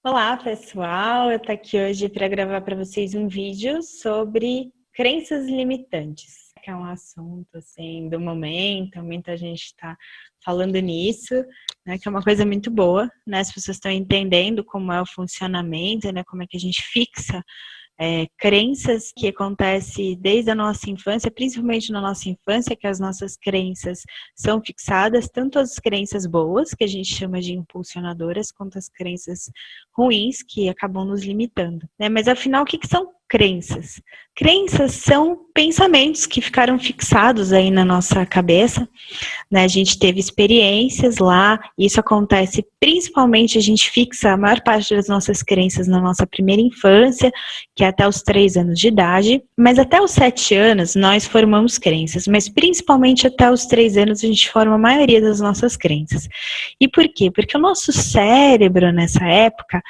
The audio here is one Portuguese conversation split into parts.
Olá, pessoal! Eu tô aqui hoje para gravar para vocês um vídeo sobre crenças limitantes, que é um assunto assim do momento, muita gente está falando nisso, né? Que é uma coisa muito boa, né? As pessoas estão entendendo como é o funcionamento, né? Como é que a gente fixa crenças que acontecem desde a nossa infância, principalmente na nossa infância, que as nossas crenças são fixadas, tanto as crenças boas, que a gente chama de impulsionadoras, quanto as crenças ruins, que acabam nos limitando, né? Mas afinal, o que são crenças? Crenças são pensamentos que ficaram fixados aí na nossa cabeça, né? A gente teve experiências lá, e isso acontece principalmente, a gente fixa a maior parte das nossas crenças na nossa primeira infância, que é até os 3 anos de idade, mas até os 7 anos nós formamos crenças, mas principalmente até os 3 anos a gente forma a maioria das nossas crenças. E por quê? Porque o nosso cérebro nessa época,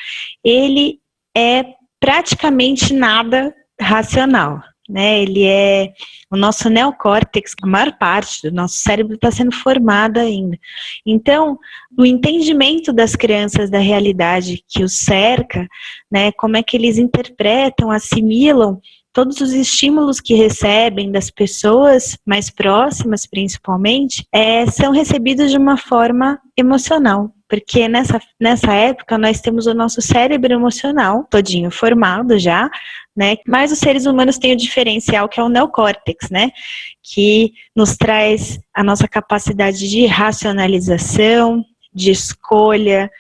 ele é praticamente nada racional, né? Ele é o nosso neocórtex, a maior parte do nosso cérebro está sendo formada ainda. Então, o entendimento das crianças da realidade que os cerca, né? Como é que eles interpretam, assimilam todos os estímulos que recebem das pessoas mais próximas, principalmente, são recebidos de uma forma emocional. Porque nessa época nós temos o nosso cérebro emocional todinho formado já, né? Mas os seres humanos têm o diferencial que é o neocórtex, né? Que nos traz a nossa capacidade de racionalização, de escolha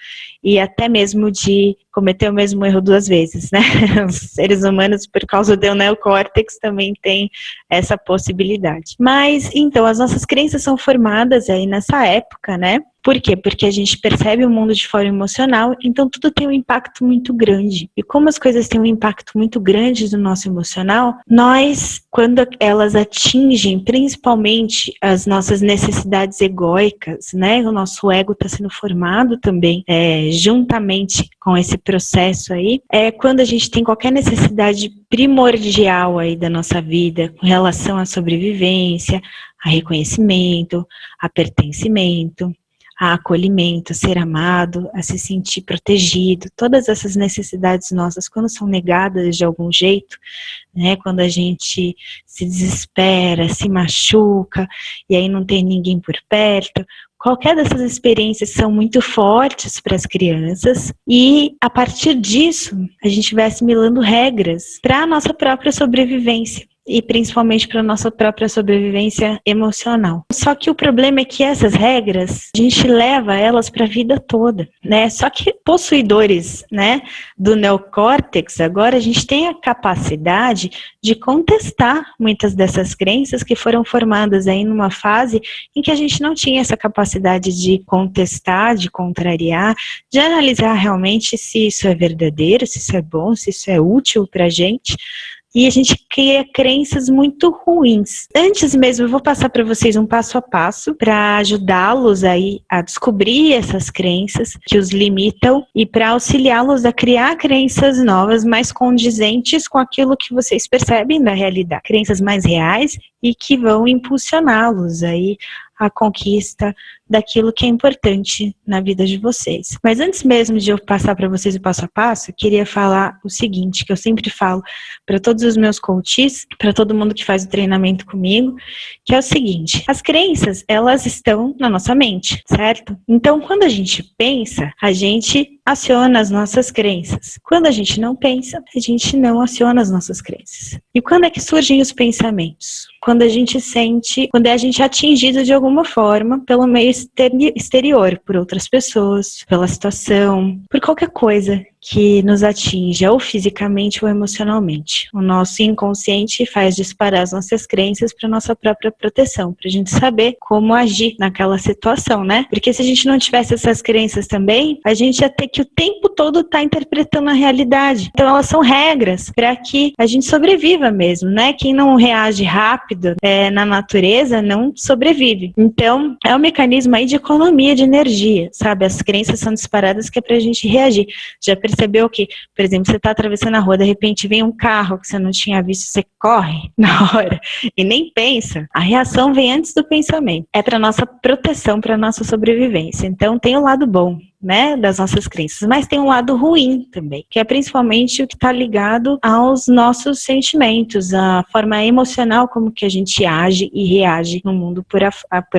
e até mesmo de cometer o mesmo erro 2 vezes, né? Os seres humanos, por causa do neocórtex, também têm essa possibilidade. Mas, então, as nossas crenças são formadas aí nessa época, né? Por quê? Porque a gente percebe o mundo de forma emocional, então tudo tem um impacto muito grande. E como as coisas têm um impacto muito grande no nosso emocional, nós, quando elas atingem principalmente as nossas necessidades egóicas, né? O nosso ego está sendo formado também, juntamente com esse processo aí, quando a gente tem qualquer necessidade primordial aí da nossa vida, com relação à sobrevivência, a reconhecimento, a pertencimento, a acolhimento, a ser amado, a se sentir protegido, todas essas necessidades nossas, quando são negadas de algum jeito, né, quando a gente se desespera, se machuca, e aí não tem ninguém por perto, qualquer dessas experiências são muito fortes para as crianças, e a partir disso, a gente vai assimilando regras para a nossa própria sobrevivência. E principalmente para a nossa própria sobrevivência emocional. Só que o problema é que essas regras, a gente leva elas para a vida toda, né? Só que possuidores, né, do neocórtex, agora a gente tem a capacidade de contestar muitas dessas crenças que foram formadas aí numa fase em que a gente não tinha essa capacidade de contestar, de contrariar, de analisar realmente se isso é verdadeiro, se isso é bom, se isso é útil para a gente. E a gente cria crenças muito ruins. Antes mesmo, eu vou passar para vocês um passo a passo para ajudá-los aí a descobrir essas crenças que os limitam e para auxiliá-los a criar crenças novas, mais condizentes com aquilo que vocês percebem da realidade. Crenças mais reais e que vão impulsioná-los aí a conquista daquilo que é importante na vida de vocês. Mas antes mesmo de eu passar para vocês o passo a passo, eu queria falar o seguinte, que eu sempre falo para todos os meus coaches, para todo mundo que faz o treinamento comigo, que é o seguinte: as crenças, elas estão na nossa mente, certo? Então, quando a gente pensa, a gente aciona as nossas crenças. Quando a gente não pensa, a gente não aciona as nossas crenças. E quando é que surgem os pensamentos? Quando a gente quando a gente é atingido de alguma forma pelo meio exterior, por outras pessoas, pela situação, por qualquer coisa que nos atinja, ou fisicamente ou emocionalmente. O nosso inconsciente faz disparar as nossas crenças para nossa própria proteção, para a gente saber como agir naquela situação, né? Porque se a gente não tivesse essas crenças também, a gente ia ter que o tempo todo estar interpretando a realidade. Então elas são regras para que a gente sobreviva mesmo, né? Quem não reage rápido na natureza não sobrevive. Então é um mecanismo aí de economia de energia, sabe? As crenças são disparadas que é para a gente reagir. Já percebeu que, por exemplo, você está atravessando a rua, de repente vem um carro que você não tinha visto, você corre na hora e nem pensa. A reação vem antes do pensamento. É para nossa proteção, para nossa sobrevivência. Então tem o lado bom. né, das nossas crenças, mas tem um lado ruim também, que é principalmente o que está ligado aos nossos sentimentos, a forma emocional como que a gente age e reage no mundo por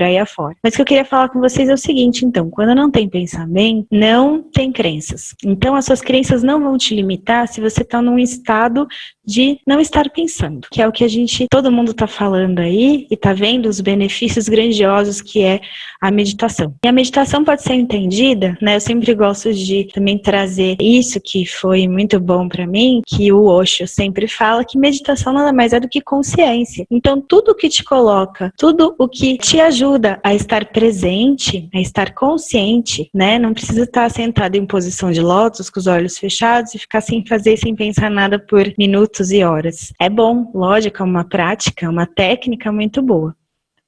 aí afora. Mas o que eu queria falar com vocês é o seguinte, então, quando não tem pensamento, não tem crenças. Então, as suas crenças não vão te limitar se você está num estado de não estar pensando, que é o que todo mundo está falando aí e está vendo os benefícios grandiosos que é a meditação. E a meditação pode ser entendida, né? Eu sempre gosto de também trazer isso que foi muito bom para mim, que o Osho sempre fala, que meditação nada mais é do que consciência. Então, tudo o que te coloca, tudo o que te ajuda a estar presente, a estar consciente, né? Não precisa estar sentado em posição de lótus, com os olhos fechados e ficar sem fazer, sem pensar nada por minutos e horas. É bom, lógico, é uma prática, uma técnica muito boa.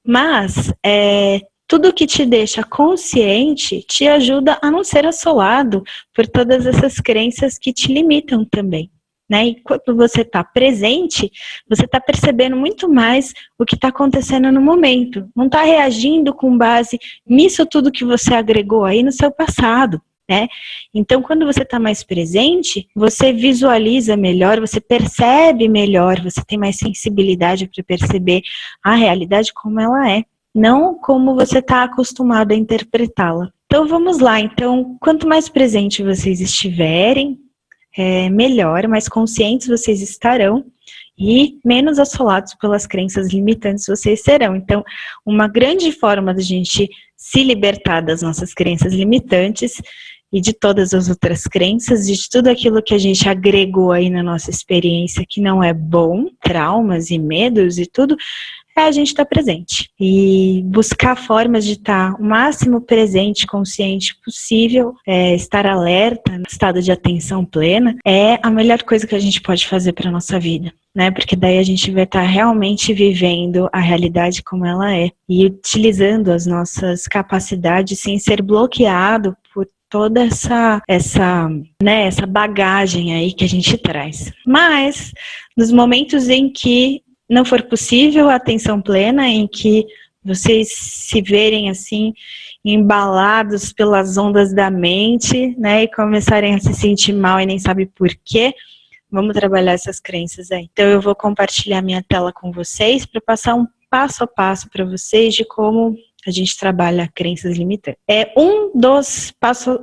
Mas, tudo que te deixa consciente te ajuda a não ser assolado por todas essas crenças que te limitam também, né? E quando você está presente, você está percebendo muito mais o que está acontecendo no momento. Não está reagindo com base nisso tudo que você agregou aí no seu passado, né? Então, quando você está mais presente, você visualiza melhor, você percebe melhor, você tem mais sensibilidade para perceber a realidade como ela é, não como você está acostumado a interpretá-la. Então, vamos lá. Então, quanto mais presente vocês estiverem, melhor, mais conscientes vocês estarão e menos assolados pelas crenças limitantes vocês serão. Então, uma grande forma da gente se libertar das nossas crenças limitantes e de todas as outras crenças, de tudo aquilo que a gente agregou aí na nossa experiência que não é bom, traumas e medos e tudo, é a gente estar presente. E buscar formas de estar o máximo presente, consciente possível, estar alerta, no estado de atenção plena, é a melhor coisa que a gente pode fazer para a nossa vida, né? Porque daí a gente vai estar realmente vivendo a realidade como ela é e utilizando as nossas capacidades sem ser bloqueado por toda essa bagagem aí que a gente traz. Mas, nos momentos em que não for possível a atenção plena, em que vocês se verem assim, embalados pelas ondas da mente, né, e começarem a se sentir mal e nem sabe por quê, vamos trabalhar essas crenças aí. Então eu vou compartilhar minha tela com vocês para passar um passo a passo para vocês de como a gente trabalha crenças limitantes. É um dos passo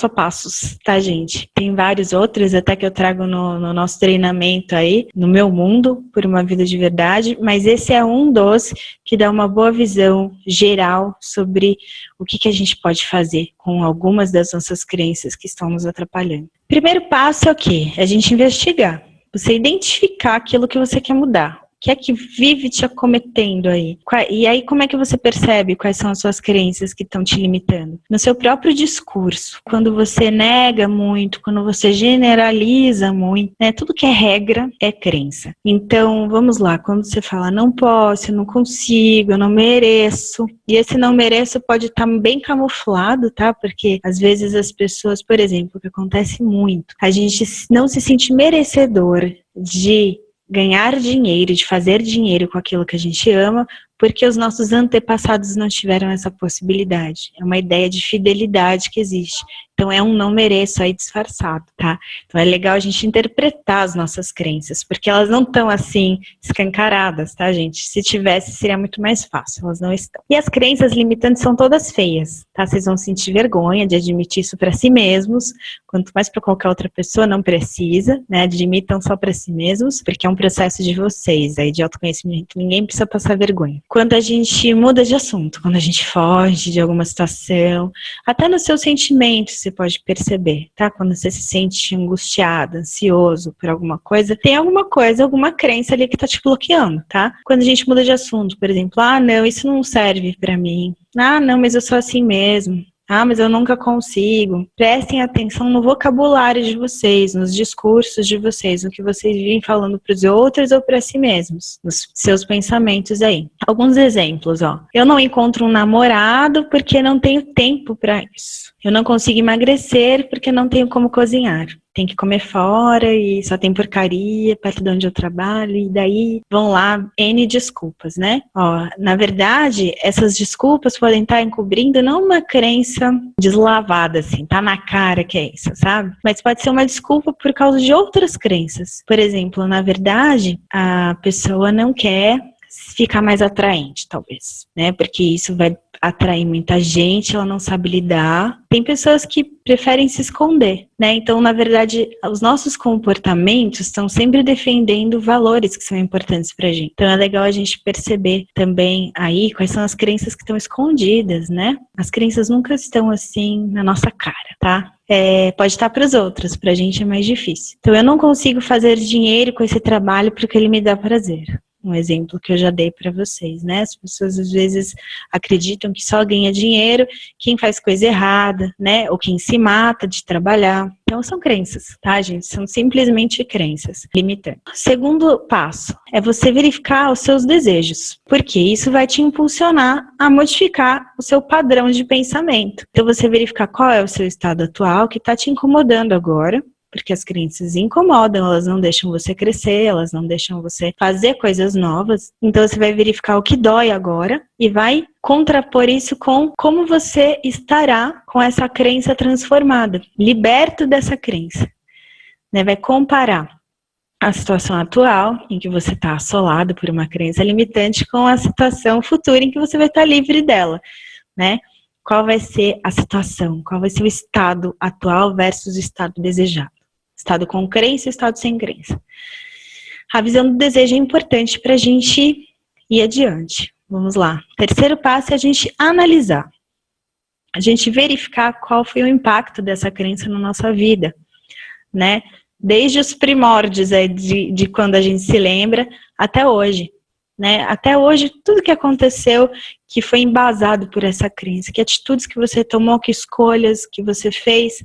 a passos, tá, gente? Tem vários outros, até que eu trago no nosso treinamento aí, no meu mundo, por uma vida de verdade, mas esse é um dos que dá uma boa visão geral sobre o que a gente pode fazer com algumas das nossas crenças que estão nos atrapalhando. Primeiro passo é o quê? É a gente investigar. Você identificar aquilo que você quer mudar. O que é que vive te acometendo aí? E aí, como é que você percebe quais são as suas crenças que estão te limitando? No seu próprio discurso. Quando você nega muito, quando você generaliza muito, né? Tudo que é regra é crença. Então, vamos lá. Quando você fala, não posso, eu não consigo, eu não mereço. E esse não mereço pode estar bem camuflado, tá? Porque, às vezes, as pessoas, por exemplo, o que acontece muito, a gente não se sente merecedor de ganhar dinheiro, de fazer dinheiro com aquilo que a gente ama, porque os nossos antepassados não tiveram essa possibilidade. É uma ideia de fidelidade que existe. Então é um não mereço aí disfarçado, tá? Então é legal a gente interpretar as nossas crenças, porque elas não estão assim escancaradas, tá, gente? Se tivesse, seria muito mais fácil, elas não estão. E as crenças limitantes são todas feias, tá? Vocês vão sentir vergonha de admitir isso para si mesmos, quanto mais para qualquer outra pessoa, não precisa, né? Admitam só para si mesmos, porque é um processo de vocês, aí de autoconhecimento, ninguém precisa passar vergonha. Quando a gente muda de assunto, quando a gente foge de alguma situação, até nos seus sentimentos, você pode perceber, tá? Quando você se sente angustiado, ansioso por alguma coisa, tem alguma coisa, alguma crença ali que tá te bloqueando, tá? Quando a gente muda de assunto, por exemplo, não, isso não serve pra mim. Não, mas eu sou assim mesmo. Mas eu nunca consigo. Prestem atenção no vocabulário de vocês, nos discursos de vocês, no que vocês vivem falando para os outros ou para si mesmos, nos seus pensamentos aí. Alguns exemplos, ó. Eu não encontro um namorado porque não tenho tempo para isso. Eu não consigo emagrecer porque não tenho como cozinhar. tem que comer fora e só tem porcaria perto de onde eu trabalho, e daí vão lá N desculpas, né? Ó, na verdade, essas desculpas podem estar encobrindo não uma crença deslavada, assim, tá na cara que é isso, sabe? Mas pode ser uma desculpa por causa de outras crenças. Por exemplo, na verdade, a pessoa não quer ficar mais atraente, talvez, né? Porque isso vai atrair muita gente, ela não sabe lidar. Tem pessoas que preferem se esconder, né? Então, na verdade, os nossos comportamentos estão sempre defendendo valores que são importantes pra gente. Então, é legal a gente perceber também aí quais são as crenças que estão escondidas, né? As crenças nunca estão assim na nossa cara, tá? Pode estar para os outros, pra gente é mais difícil. Então, eu não consigo fazer dinheiro com esse trabalho porque ele me dá prazer. Um exemplo que eu já dei para vocês, né? As pessoas às vezes acreditam que só ganha dinheiro quem faz coisa errada, né? Ou quem se mata de trabalhar. Então são crenças, tá, gente? São simplesmente crenças limitantes. Segundo passo é você verificar os seus desejos, porque isso vai te impulsionar a modificar o seu padrão de pensamento. Então você verificar qual é o seu estado atual que está te incomodando agora, porque as crenças incomodam, elas não deixam você crescer, elas não deixam você fazer coisas novas. Então você vai verificar o que dói agora e vai contrapor isso com como você estará com essa crença transformada, liberto dessa crença, né? Vai comparar a situação atual, em que você está assolado por uma crença limitante, com a situação futura em que você vai estar livre dela, né? Qual vai ser a situação? Qual vai ser o estado atual versus o estado desejado? Estado com crença e estado sem crença. A visão do desejo é importante para a gente ir adiante. Vamos lá. Terceiro passo é a gente analisar. A gente verificar qual foi o impacto dessa crença na nossa vida, né? Desde os primórdios de quando a gente se lembra até hoje, né? Até hoje, tudo que aconteceu que foi embasado por essa crença, que atitudes que você tomou, que escolhas que você fez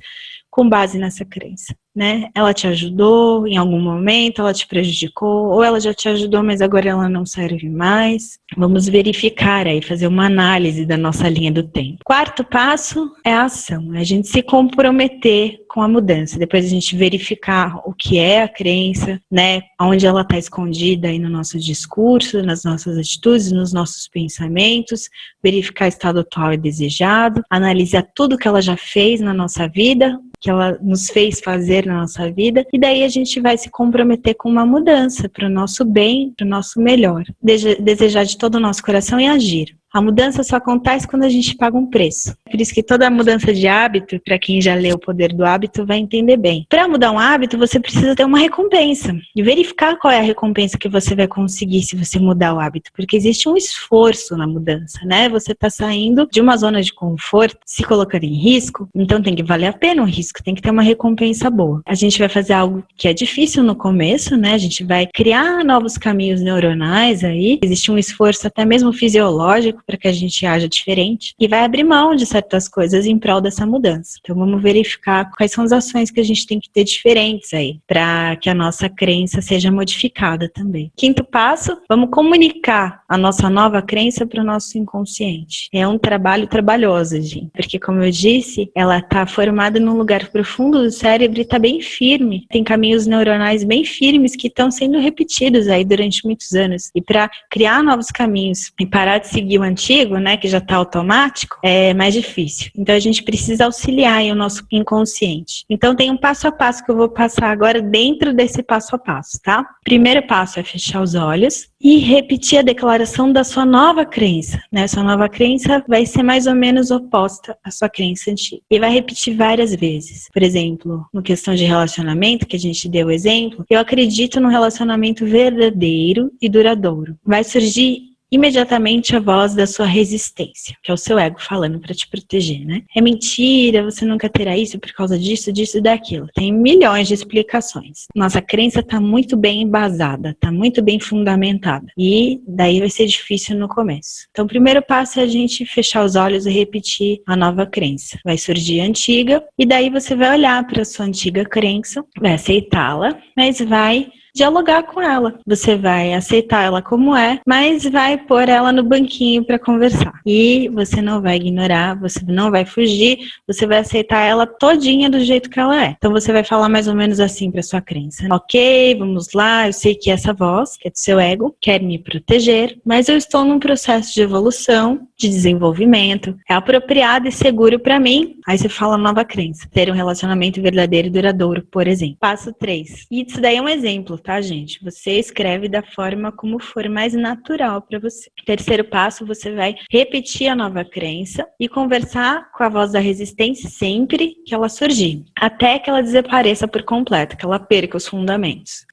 com base nessa crença, né? Ela te ajudou em algum momento, ela te prejudicou, ou ela já te ajudou, mas agora ela não serve mais. Vamos verificar aí, fazer uma análise da nossa linha do tempo. Quarto passo é a ação, a gente se comprometer com a mudança. Depois a gente verificar o que é a crença, né? Onde ela está escondida aí no nosso discurso, nas nossas atitudes, nos nossos pensamentos, verificar o estado atual e desejado, analisar tudo que ela já fez na nossa vida, que ela nos fez fazer na nossa vida, e daí a gente vai se comprometer com uma mudança para o nosso bem, para o nosso melhor. Desejar de todo o nosso coração e agir. A mudança só acontece quando a gente paga um preço. Por isso que toda mudança de hábito, para quem já leu O Poder do Hábito, vai entender bem. Para mudar um hábito, você precisa ter uma recompensa. E verificar qual é a recompensa que você vai conseguir se você mudar o hábito. Porque existe um esforço na mudança, né? Você está saindo de uma zona de conforto, se colocando em risco. Então tem que valer a pena o risco, tem que ter uma recompensa boa. A gente vai fazer algo que é difícil no começo, né? A gente vai criar novos caminhos neuronais aí. Existe um esforço até mesmo fisiológico para que a gente haja diferente e vai abrir mão de certas coisas em prol dessa mudança. Então vamos verificar quais são as ações que a gente tem que ter diferentes aí para que a nossa crença seja modificada também. Quinto passo, vamos comunicar a nossa nova crença para o nosso inconsciente. É um trabalho trabalhoso, gente, porque como eu disse, ela está formada num lugar profundo do cérebro e está bem firme. Tem caminhos neuronais bem firmes que estão sendo repetidos aí durante muitos anos. E para criar novos caminhos e parar de seguir o antigo, né, que já está automático, é mais difícil. Então a gente precisa auxiliar aí o nosso inconsciente. Então tem um passo a passo que eu vou passar agora dentro desse passo a passo, tá? Primeiro passo é fechar os olhos e repetir a declaração da sua nova crença, né? Sua nova crença vai ser mais ou menos oposta à sua crença antiga. E vai repetir várias vezes. Por exemplo, no questão de relacionamento, que a gente deu o exemplo, eu acredito no relacionamento verdadeiro e duradouro. Vai surgir imediatamente a voz da sua resistência, que é o seu ego falando para te proteger, né? É mentira, você nunca terá isso por causa disso, disso e daquilo. Tem milhões de explicações. Nossa crença está muito bem embasada, está muito bem fundamentada. E daí vai ser difícil no começo. Então o primeiro passo é a gente fechar os olhos e repetir a nova crença. Vai surgir a antiga, e daí você vai olhar para a sua antiga crença, vai aceitá-la, mas vai dialogar com ela. Você vai aceitar ela como é, mas vai pôr ela no banquinho para conversar. E você não vai ignorar, você não vai fugir, você vai aceitar ela todinha do jeito que ela é. Então você vai falar mais ou menos assim para sua crença. Ok, vamos lá, eu sei que essa voz, que é do seu ego, quer me proteger, mas eu estou num processo de evolução, de desenvolvimento, é apropriado e seguro para mim. Aí você fala nova crença, ter um relacionamento verdadeiro e duradouro, por exemplo. Passo 3. E isso daí é um exemplo, tá, gente? Você escreve da forma como for mais natural para você. Terceiro passo, você vai repetir a nova crença e conversar com a voz da resistência sempre que ela surgir, até que ela desapareça por completo, que ela perca os fundamentos.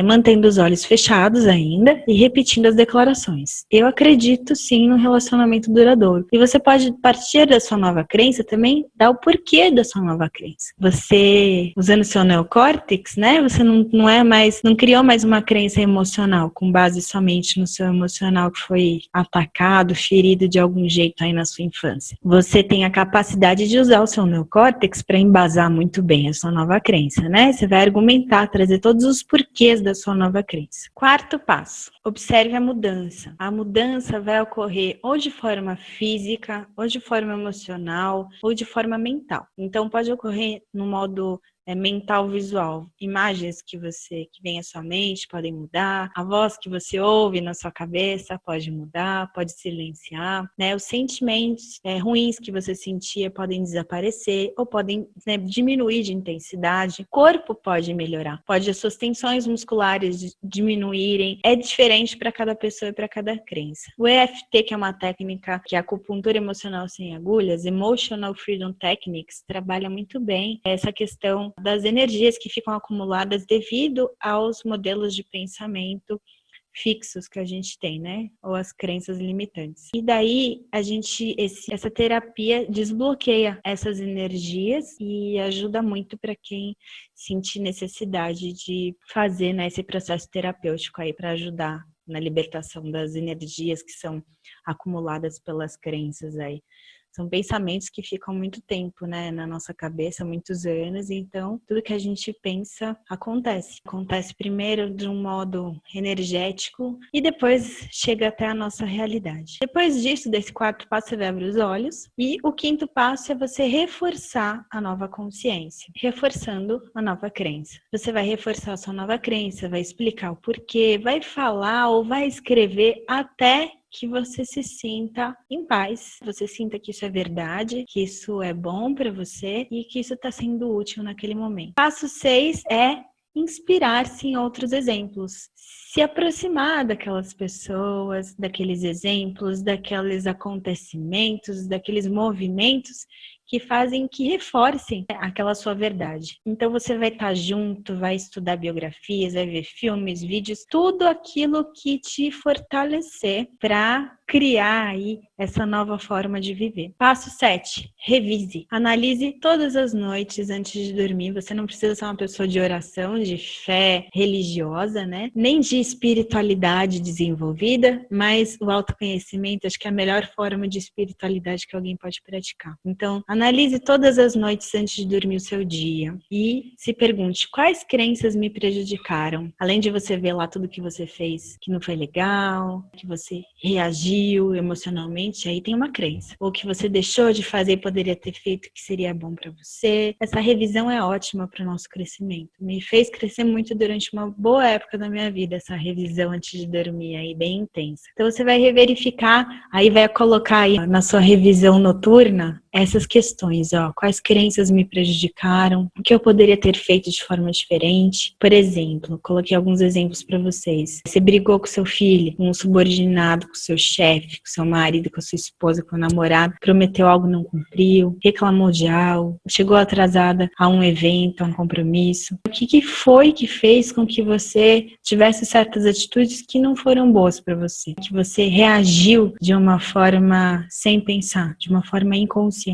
Mantendo os olhos fechados ainda e repetindo as declarações. Eu acredito sim no relacionamento duradouro. E você pode, a partir da sua nova crença, também dar o porquê da sua nova crença. Você, usando o seu neocórtex, né? Você não criou mais uma crença emocional com base somente no seu emocional que foi atacado, ferido de algum jeito aí na sua infância. Você tem a capacidade de usar o seu neocórtex para embasar muito bem a sua nova crença, né? Você vai argumentar, trazer todos os porquês da sua nova crença. Quarto passo, observe a mudança. A mudança vai ocorrer ou de forma física, ou de forma emocional, ou de forma mental. Então pode ocorrer no modo mental visual. Imagens que vem à sua mente podem mudar, a voz que você ouve na sua cabeça pode mudar, pode silenciar, né? Os sentimentos ruins que você sentia podem desaparecer ou podem diminuir de intensidade. O corpo pode melhorar, pode as suas tensões musculares diminuírem. É diferente para cada pessoa e para cada crença. O EFT, que é uma técnica que é a acupuntura emocional sem agulhas, Emotional Freedom Techniques, trabalha muito bem essa questão das energias que ficam acumuladas devido aos modelos de pensamento fixos que a gente tem, né? Ou as crenças limitantes. E daí, essa terapia desbloqueia essas energias e ajuda muito para quem sentir necessidade de fazer, né, esse processo terapêutico aí para ajudar na libertação das energias que são acumuladas pelas crenças aí. São pensamentos que ficam muito tempo, né, na nossa cabeça, muitos anos, então tudo que a gente pensa acontece. Acontece primeiro de um modo energético e depois chega até a nossa realidade. Depois disso, desse quarto passo, você vai abrir os olhos e o quinto passo é você reforçar a nova consciência, reforçando a nova crença. Você vai reforçar a sua nova crença, vai explicar o porquê, vai falar ou vai escrever até que você se sinta em paz, você sinta que isso é verdade, que isso é bom para você e que isso está sendo útil naquele momento. Passo 6 é inspirar-se em outros exemplos, se aproximar daquelas pessoas, daqueles exemplos, daqueles acontecimentos, daqueles movimentos que fazem, que reforcem aquela sua verdade. Então você vai estar junto, vai estudar biografias, vai ver filmes, vídeos, tudo aquilo que te fortalecer para criar aí essa nova forma de viver. Passo 7, revise. Analise todas as noites antes de dormir. Você não precisa ser uma pessoa de oração, de fé religiosa, né? Nem de espiritualidade desenvolvida, mas o autoconhecimento acho que é a melhor forma de espiritualidade que alguém pode praticar. Então, analise todas as noites antes de dormir o seu dia e se pergunte quais crenças me prejudicaram. Além de você ver lá tudo que você fez que não foi legal, que você reagiu emocionalmente, aí tem uma crença. Ou que você deixou de fazer e poderia ter feito que seria bom para você. Essa revisão é ótima para o nosso crescimento. Me fez crescer muito durante uma boa época da minha vida, essa revisão antes de dormir aí, bem intensa. Então você vai reverificar, aí vai colocar aí na sua revisão noturna essas questões, quais crenças me prejudicaram, o que eu poderia ter feito de forma diferente. Por exemplo, coloquei alguns exemplos para vocês. Você brigou com seu filho, com um subordinado, com seu chefe, com seu marido, com a sua esposa, com o namorado, prometeu algo e não cumpriu, reclamou de algo, chegou atrasada a um evento, a um compromisso. O que foi que fez com que você tivesse certas atitudes que não foram boas para você? Que você reagiu de uma forma sem pensar, de uma forma inconsciente.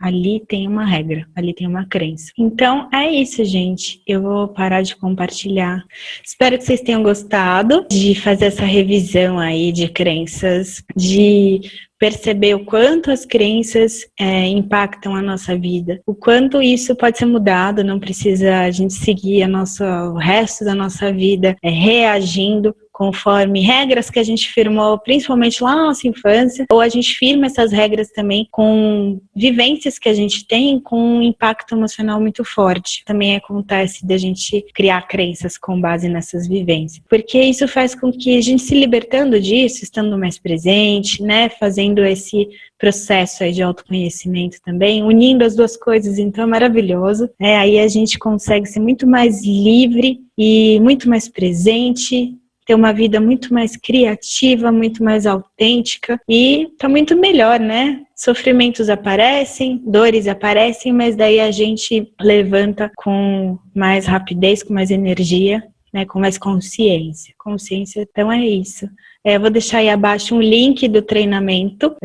Ali tem uma regra, ali tem uma crença. Então é isso, gente. Eu vou parar de compartilhar. Espero que vocês tenham gostado de fazer essa revisão aí de crenças, de perceber o quanto as crenças impactam a nossa vida, o quanto isso pode ser mudado, não precisa a gente seguir o resto da nossa vida reagindo conforme regras que a gente firmou, principalmente lá na nossa infância, ou a gente firma essas regras também com vivências que a gente tem com um impacto emocional muito forte. Também acontece da gente criar crenças com base nessas vivências, porque isso faz com que a gente se libertando disso, estando mais presente, né, fazendo esse processo aí de autoconhecimento também, unindo as duas coisas, então é maravilhoso. Aí a gente consegue ser muito mais livre e muito mais presente, ter uma vida muito mais criativa, muito mais autêntica e tá muito melhor, né? Sofrimentos aparecem, dores aparecem, mas daí a gente levanta com mais rapidez, com mais energia, né? Com mais consciência. Consciência, então é isso. Eu vou deixar aí abaixo um link do treinamento,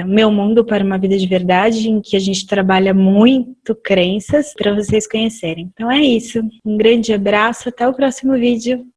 Meu Mundo para uma Vida de Verdade, em que a gente trabalha muito crenças para vocês conhecerem. Então é isso. Um grande abraço, até o próximo vídeo.